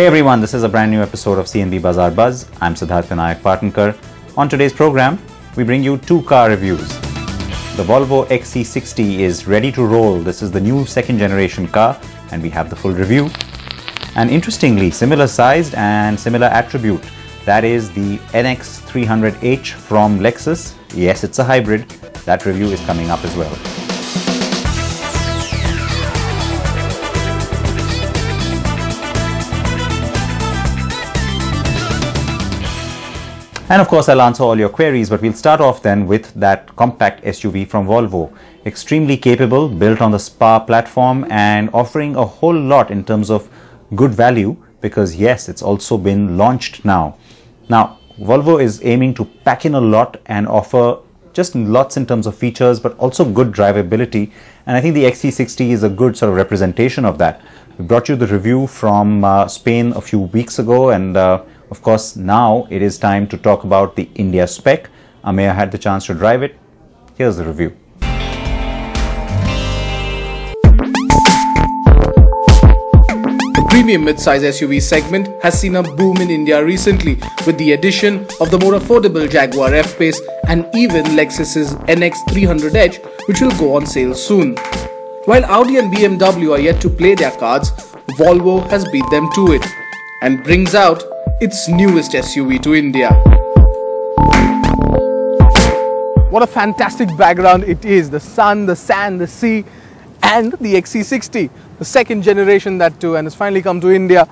Hey everyone, this is a brand new episode of CNB Bazaar Buzz. I'm Siddharth Vinayak Patankar. On today's program, we bring you two car reviews. The Volvo XC60 is ready to roll. This is the new second generation car and we have the full review. And interestingly, similar sized and similar attribute, that is the NX 300h from Lexus. Yes, it's a hybrid. That review is coming up as well. And of course, I'll answer all your queries, but we'll start off then with that compact SUV from Volvo. Extremely capable, built on the Spa platform and offering a whole lot in terms of good value because yes, it's also been launched now. Now, Volvo is aiming to pack in a lot and offer just lots in terms of features, but also good drivability. And I think the XC60 is a good sort of representation of that. We brought you the review from Spain a few weeks ago and of course, now it is time to talk about the India spec. Ameya had the chance to drive it. Here's the review. The premium mid-size SUV segment has seen a boom in India recently with the addition of the more affordable Jaguar F-Pace and even Lexus's NX 300h, which will go on sale soon. While Audi and BMW are yet to play their cards, Volvo has beat them to it and brings out its newest SUV to India. What a fantastic background it is. The sun, the sand, the sea and the XC60. The second generation that too, and it's finally come to India.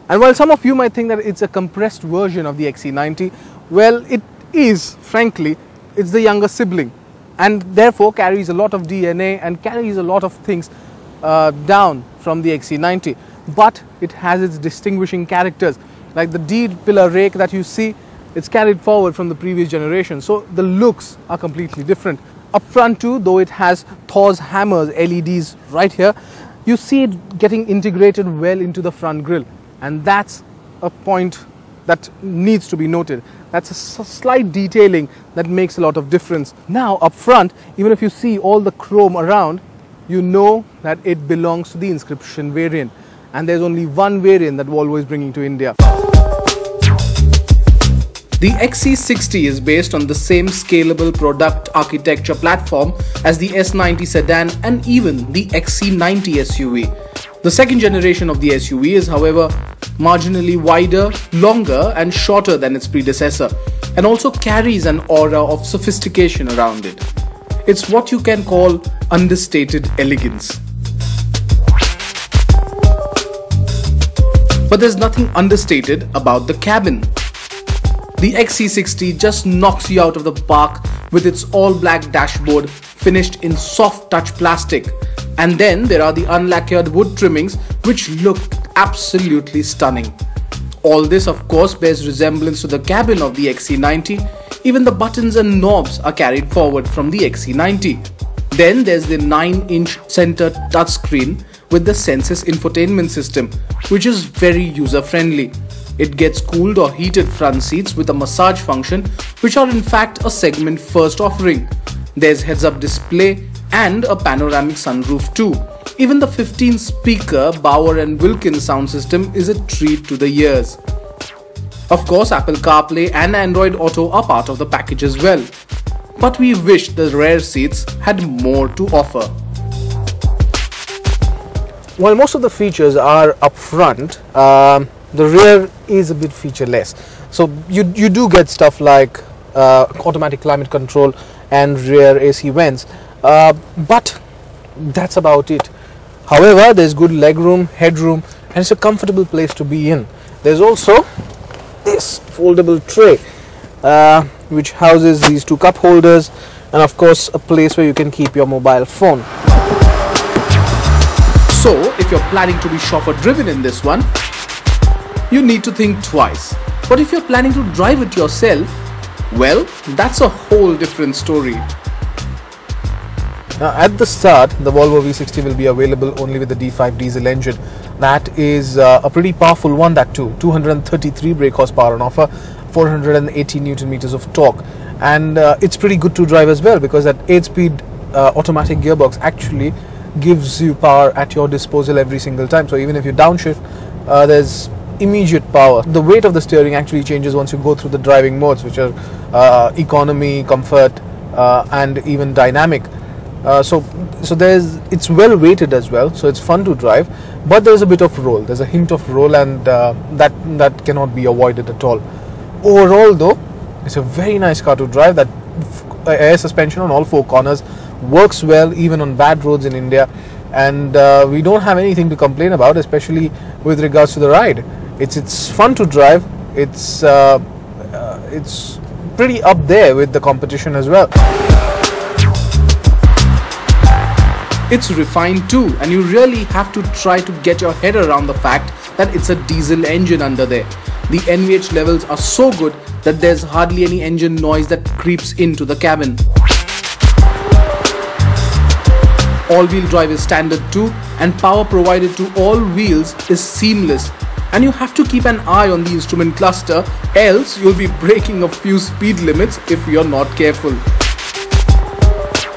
And while some of you might think that it's a compressed version of the XC90, well, it is, frankly, it's the younger sibling and therefore carries a lot of DNA and carries a lot of things down from the XC90. But it has its distinguishing characters. Like the D-pillar rake that you see, it's carried forward from the previous generation. So the looks are completely different. Up front too, though it has Thor's hammers, LEDs right here, you see it getting integrated well into the front grille. And that's a point that needs to be noted. That's a slight detailing that makes a lot of difference. Now up front, even if you see all the chrome around, you know that it belongs to the Inscription variant. And there's only one variant that Volvo is bringing to India. The XC60 is based on the same scalable product architecture platform as the S90 sedan and even the XC90 SUV. The second generation of the SUV is, however, marginally wider, longer and shorter than its predecessor and also carries an aura of sophistication around it. It's what you can call understated elegance. But there's nothing understated about the cabin. The XC60 just knocks you out of the park with its all-black dashboard finished in soft touch plastic. And then there are the unlacquered wood trimmings which look absolutely stunning. All this of course bears resemblance to the cabin of the XC90. Even the buttons and knobs are carried forward from the XC90. Then there's the 9-inch center touchscreen with the Senses infotainment system, which is very user-friendly. It gets cooled or heated front seats with a massage function, which are in fact a segment first offering. There's heads-up display and a panoramic sunroof too. Even the 15-speaker Bauer & Wilkins sound system is a treat to the ears. Of course, Apple CarPlay and Android Auto are part of the package as well. But we wish the rear seats had more to offer. While most of the features are up front, the rear is a bit featureless. So you do get stuff like automatic climate control and rear AC vents, but that's about it. However, there's good legroom, headroom, and it's a comfortable place to be in. There's also this foldable tray which houses these two cup holders and of course a place where you can keep your mobile phone. So, if you're planning to be chauffeur-driven in this one, you need to think twice. But if you're planning to drive it yourself, well, that's a whole different story. Now, at the start, the Volvo V60 will be available only with the D5 diesel engine. That is a pretty powerful one, that too. 233 brake horsepower on offer, 480 Newton meters of torque. And it's pretty good to drive as well because that 8-speed automatic gearbox actually gives you power at your disposal every single time. So even if you downshift, there's immediate power. The weight of the steering actually changes once you go through the driving modes, which are economy, comfort, and even dynamic. So it's well weighted as well, so it's fun to drive, but there's a bit of roll. There's a hint of roll, and that cannot be avoided at all. Overall though, it's a very nice car to drive. That air suspension on all four corners works well even on bad roads in India, and we don't have anything to complain about, especially with regards to the ride. It's fun to drive. It's pretty up there with the competition as well. It's refined too, and you really have to try to get your head around the fact that it's a diesel engine under there. The NVH levels are so good that there's hardly any engine noise that creeps into the cabin. All-wheel drive is standard too, and power provided to all wheels is seamless. And you have to keep an eye on the instrument cluster, else you'll be breaking a few speed limits if you're not careful.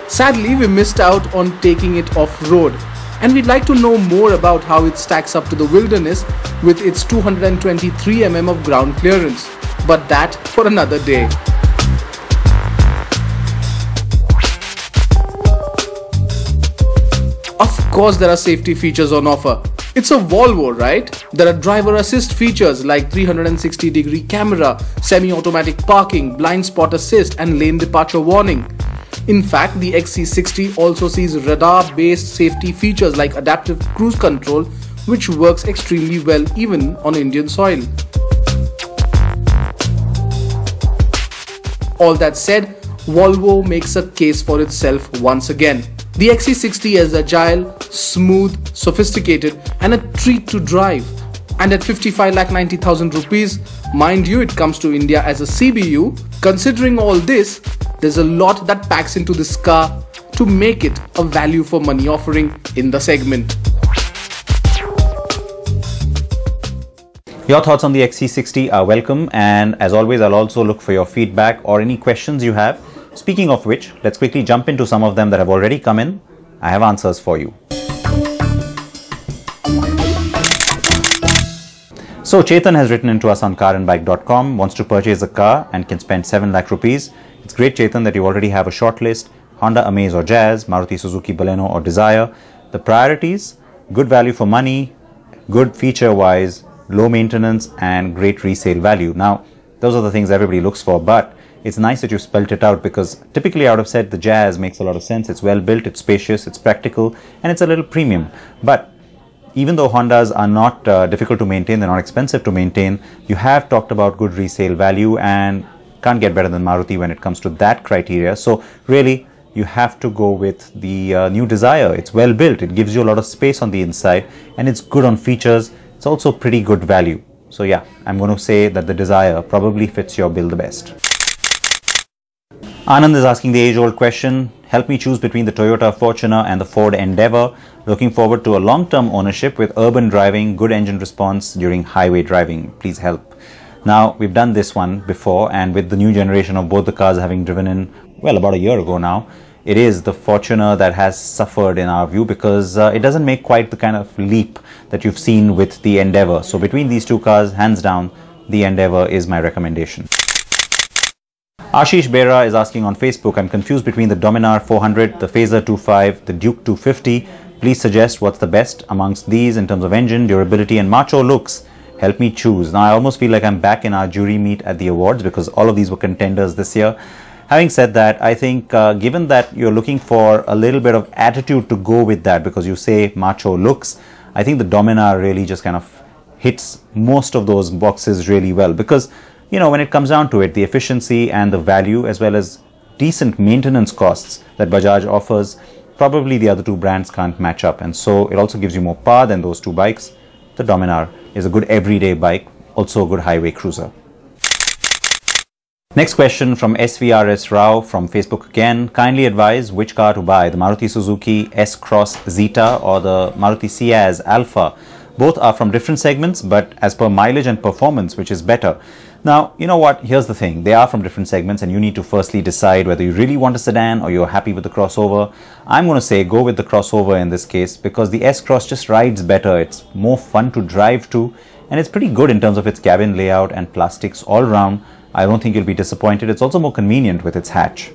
Sadly, we missed out on taking it off-road, and we'd like to know more about how it stacks up to the wilderness with its 223 mm of ground clearance. But that for another day. Of course, there are safety features on offer. It's a Volvo, right? There are driver assist features like 360-degree camera, semi-automatic parking, blind spot assist, and lane departure warning. In fact, the XC60 also sees radar-based safety features like adaptive cruise control, which works extremely well even on Indian soil. All that said, Volvo makes a case for itself once again. The XC60 is agile, smooth, sophisticated, and a treat to drive. And at 55,90,000 rupees, mind you, it comes to India as a CBU. Considering all this, there's a lot that packs into this car to make it a value for money offering in the segment. Your thoughts on the XC60 are welcome, and as always, I'll also look for your feedback or any questions you have. Speaking of which, let's quickly jump into some of them that have already come in. I have answers for you. So Chetan has written into us on carandbike.com, wants to purchase a car and can spend 7 lakh rupees. It's great, Chetan, that you already have a short list: Honda Amaze or Jazz, Maruti Suzuki Baleno or Desire. The priorities: good value for money, good feature wise, low maintenance, and great resale value. Now, those are the things everybody looks for, but it's nice that you spelled it out, because typically I would have said the Jazz makes a lot of sense. It's well built, it's spacious, it's practical, and it's a little premium. But even though Hondas are not difficult to maintain, they're not expensive to maintain, you have talked about good resale value and can't get better than Maruti when it comes to that criteria. So really, you have to go with the new Desire. It's well built, it gives you a lot of space on the inside, and it's good on features. It's also pretty good value. So yeah, I'm going to say that the Desire probably fits your bill the best. Anand is asking the age-old question: help me choose between the Toyota Fortuner and the Ford Endeavour. Looking forward to a long-term ownership with urban driving, good engine response during highway driving. Please help. Now, we've done this one before, and with the new generation of both the cars having driven in, well, about a year ago now, it is the Fortuner that has suffered in our view, because it doesn't make quite the kind of leap that you've seen with the Endeavour. So between these two cars, hands down, the Endeavour is my recommendation. Ashish Bera is asking on Facebook: I'm confused between the Dominar 400, the Phaser 2.5, the Duke 250. Please suggest what's the best amongst these in terms of engine, durability, and macho looks. Help me choose. Now, I almost feel like I'm back in our jury meet at the awards, because all of these were contenders this year. Having said that, I think given that you're looking for a little bit of attitude to go with that, because you say macho looks, I think the Dominar really just kind of hits most of those boxes really well, because you know, when it comes down to it, the efficiency and the value, as well as decent maintenance costs that Bajaj offers, probably the other two brands can't match up. And so it also gives you more power than those two bikes. The Dominar is a good everyday bike, also a good highway cruiser. Next question from SVRS Rao from Facebook again: kindly advise which car to buy, the Maruti Suzuki S-Cross Zeta or the Maruti Ciaz Alpha. Both are from different segments, but as per mileage and performance, which is better? Now, you know what, here's the thing, they are from different segments, and you need to firstly decide whether you really want a sedan or you're happy with the crossover. I'm going to say go with the crossover in this case, because the S-Cross just rides better, it's more fun to drive to, and it's pretty good in terms of its cabin layout and plastics all round. I don't think you'll be disappointed. It's also more convenient with its hatch.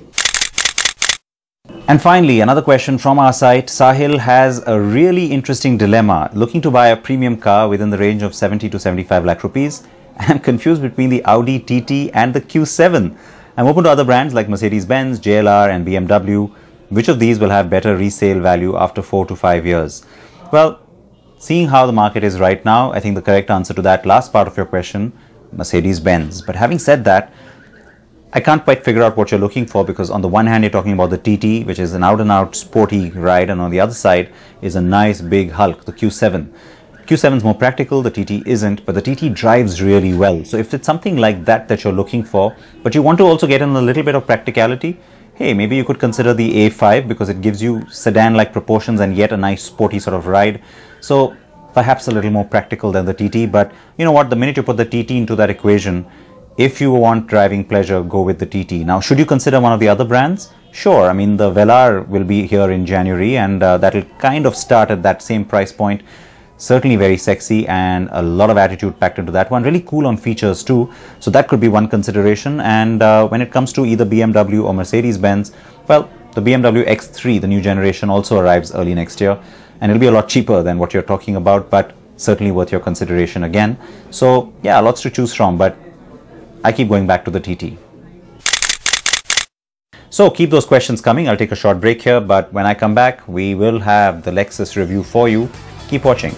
And finally, another question from our site. Sahil has a really interesting dilemma, looking to buy a premium car within the range of 70 to 75 lakh rupees. I'm confused between the Audi TT and the Q7. I'm open to other brands like Mercedes-Benz, JLR and BMW. Which of these will have better resale value after 4 to 5 years? Well, seeing how the market is right now, I think the correct answer to that last part of your question, Mercedes-Benz. But having said that, I can't quite figure out what you're looking for, because on the one hand you're talking about the TT, which is an out-and-out sporty ride, and on the other side is a nice big Hulk, the Q7. Q7 is more practical, the TT isn't, but the TT drives really well. So if it's something like that you're looking for, but you want to also get in a little bit of practicality, hey, maybe you could consider the A5, because it gives you sedan-like proportions and yet a nice sporty sort of ride. So perhaps a little more practical than the TT, but you know what, the minute you put the TT into that equation, if you want driving pleasure, go with the TT. Now, should you consider one of the other brands? Sure, I mean, the Velar will be here in January, and that'll kind of start at that same price point. Certainly very sexy and a lot of attitude packed into that one. Really cool on features too. So that could be one consideration. And when it comes to either BMW or Mercedes-Benz, well, the BMW X3, the new generation, also arrives early next year. And it'll be a lot cheaper than what you're talking about, but certainly worth your consideration again. So yeah, lots to choose from, but I keep going back to the TT. So keep those questions coming. I'll take a short break here, but when I come back, we will have the Lexus review for you. Keep watching.